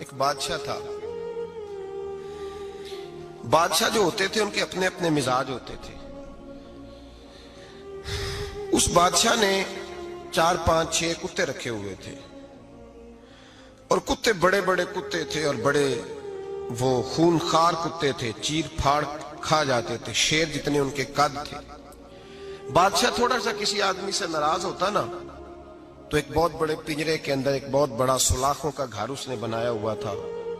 ایک بادشاہ تھا. بادشاہ جو ہوتے تھے ان کے اپنے اپنے مزاج ہوتے تھے. اس بادشاہ نے 4 5 6 کتے رکھے ہوئے تھے اور کتے بڑے بڑے کتے تھے اور بڑے وہ خونخوار کتے تھے, چیر پھاڑ کھا جاتے تھے, شیر جتنے ان کے قد تھے. بادشاہ تھوڑا سا کسی آدمی سے ناراض ہوتا نا تو ایک بہت بڑے پنجرے کے اندر ایک بہت بڑا سلاخوں کا گھر اس نے بنایا ہوا تھا,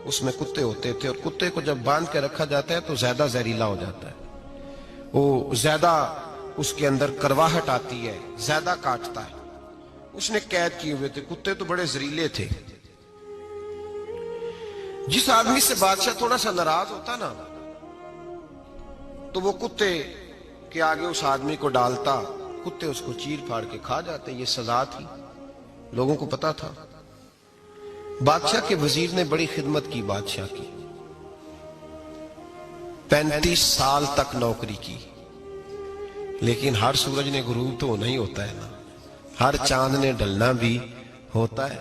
اس میں کتے ہوتے تھے اور کتے کو جب باندھ کے رکھا جاتا ہے تو زیادہ زہریلا ہو جاتا ہے, وہ زیادہ اس کے اندر کرواہٹ آتی ہے, زیادہ کاٹتا ہے. اس نے قید کیے ہوئے تھے. کتے تو بڑے زہریلے تھے. جس آدمی سے بادشاہ تھوڑا سا ناراض ہوتا نا تو وہ کتے کے آگے اس آدمی کو ڈالتا, کتے اس کو چیر پھاڑ کے کھا جاتے. یہ سزا تھی, لوگوں کو پتا تھا. بادشاہ کے وزیر نے بڑی خدمت کی بادشاہ کی, 35 سال تک نوکری کی. لیکن ہر سورج نے غروب تو ہونا ہی ہوتا ہے نا, ہر چاند نے ڈلنا بھی ہوتا ہے.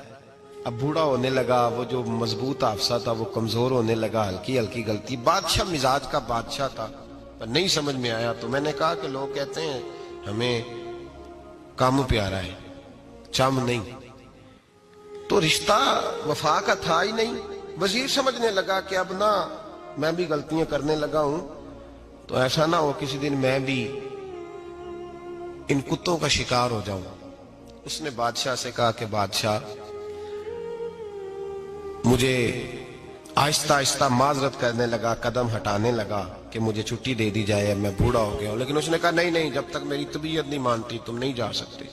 اب بوڑھا ہونے لگا, وہ جو مضبوط حافظہ تھا وہ کمزور ہونے لگا, ہلکی ہلکی غلطی. بادشاہ مزاج کا بادشاہ تھا, پر نہیں سمجھ میں آیا. تو میں نے کہا کہ لوگ کہتے ہیں ہمیں کام پیارا ہے, چم نہیں. تو رشتہ وفا کا تھا ہی نہیں. وزیر سمجھنے لگا کہ اب نہ میں بھی غلطیاں کرنے لگا ہوں تو ایسا نہ ہو کسی دن میں بھی ان کتوں کا شکار ہو جاؤں. اس نے بادشاہ سے کہا کہ بادشاہ مجھے آہستہ آہستہ معذرت کرنے لگا, قدم ہٹانے لگا کہ مجھے چھٹی دے دی جائے, میں بوڑھا ہو گیا ہوں. لیکن اس نے کہا نہیں نہیں, جب تک میری طبیعت نہیں مانتی تم نہیں جا سکتے.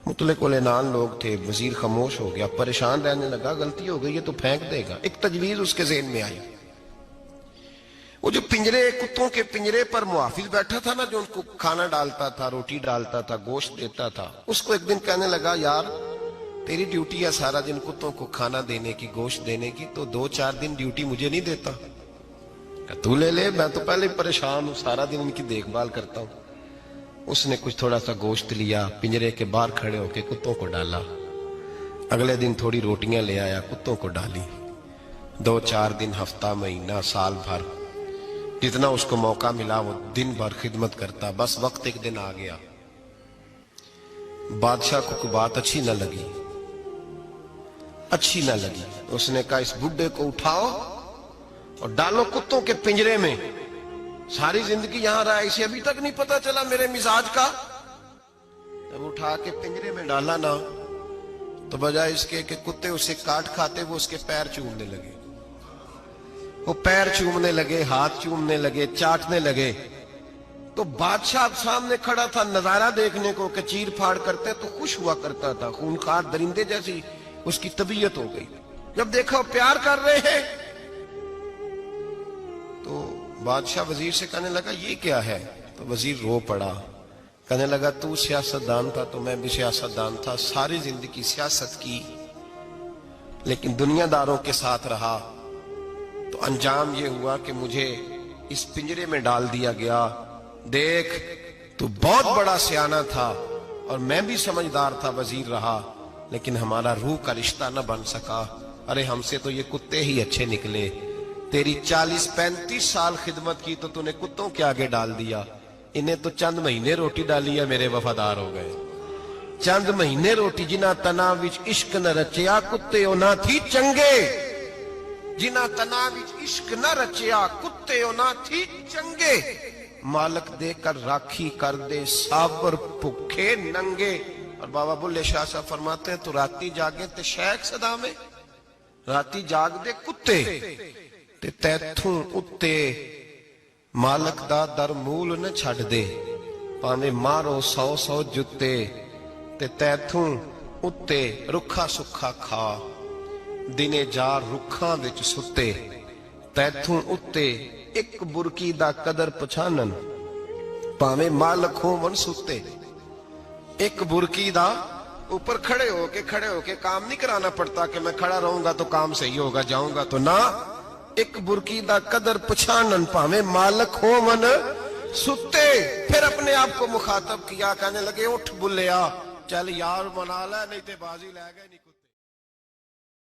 مطلق العنان لوگ تھے. وزیر خاموش ہو گیا, پریشان رہنے لگا. غلطی ہو گئی ہے تو پھینک دے گا. ایک تجویز اس کے ذہن میں آئی. وہ جو پنجرے, کتوں کے پنجرے پر محافظ بیٹھا تھا نا, جو ان کو کھانا ڈالتا تھا, روٹی ڈالتا تھا, گوشت دیتا تھا, اس کو ایک دن کہنے لگا یار تیری ڈیوٹی ہے سارا دن کتوں کو کھانا دینے کی, گوشت دینے کی, تو 2 4 دن ڈیوٹی مجھے نہیں دیتا؟ تو لے لے, میں تو پہلے پریشان ہوں, سارا دن ان کی دیکھ بھال کرتا ہوں. اس نے کچھ تھوڑا سا گوشت لیا, پنجرے کے باہر کھڑے ہو کے کتوں کو ڈالا. اگلے دن تھوڑی روٹیاں لے آیا, کتوں کو ڈالی. 2 4 دن, ہفتہ, مہینہ, سال بھر, جتنا اس کو موقع ملا وہ دن بھر خدمت کرتا. بس وقت ایک دن آ گیا, بادشاہ کو کوئی بات اچھی نہ لگی. اس نے کہا اس بڈھے کو اٹھاؤ اور ڈالو کتوں کے پنجرے میں. ساری زندگی یہاں رہا, اسے ابھی تک نہیں پتا چلا میرے مزاج کا. جب اٹھا کے پنجرے میں ڈالا نا تو بجائے اس کے کہ کتے اسے کاٹ کھاتے, وہ اس کے پیر چومنے لگے. وہ پیر چومنے لگے, ہاتھ چومنے لگے, چاٹنے لگے. تو بادشاہ سامنے کھڑا تھا نظارہ دیکھنے کو کہ چیر پھاڑ کرتے تو خوش ہوا کرتا تھا. خونخوار درندے جیسی اس کی طبیعت ہو گئی. جب دیکھا وہ پیار کر رہے ہیں تو بادشاہ وزیر سے کہنے لگا یہ کیا ہے؟ تو وزیر رو پڑا, کہنے لگا تو سیاستدان تھا تو میں بھی سیاستدان تھا, ساری زندگی سیاست کی لیکن دنیا داروں کے ساتھ رہا, تو انجام یہ ہوا کہ مجھے اس پنجرے میں ڈال دیا گیا. دیکھ تو بہت بڑا سیانہ تھا اور میں بھی سمجھدار تھا, وزیر رہا, لیکن ہمارا روح کا رشتہ نہ بن سکا. ارے ہم سے تو یہ کتے ہی اچھے نکلے. تیری 40 35 سال خدمت کی تو تو نے کتوں کے آگے ڈال دیا. انہیں تو چند مہینے روٹی ڈالی ہے, میرے وفادار ہو گئے. چند مہینے روٹی, جنہ تنا وچ عشق نہ رچیا کتے او نہ تھی چنگے. جنہ تنا وچ عشق نہ رچیا کتے او نہ تھی چنگے. مالک دے کر راکھی کر دے سابر بھوکے ننگے. اور بابا بلے شاہ صاحب فرماتے ہیں تو راتی جاگے تے شیخ صدا میں, راتی جاگ دے کتے تے تیتھوں اتے مالک دا در مول نہ چھڑ دے. پاویں مارو 100 جتے تے تیتھوں اتے رکھا سکھا کھا. دنے جار رکھاں وچ ستے تیتھوں اتے ایک برکی دا قدر پچھانن. پاویں مالک ہون ستے, ایک برکی دا اوپر کھڑے ہو کے کام نہیں کرانا پڑتا کہ میں کھڑا رہوں گا تو کام صحیح ہوگا, جاؤں گا تو نہ. ایک برکی دا قدر پچھانن پاویں مالک ہون ستے. پھر اپنے آپ کو مخاطب کیا, کہنے لگے اٹھ بلیا, چل یار منا لے نہیں تے بازی لے گئے نہیں.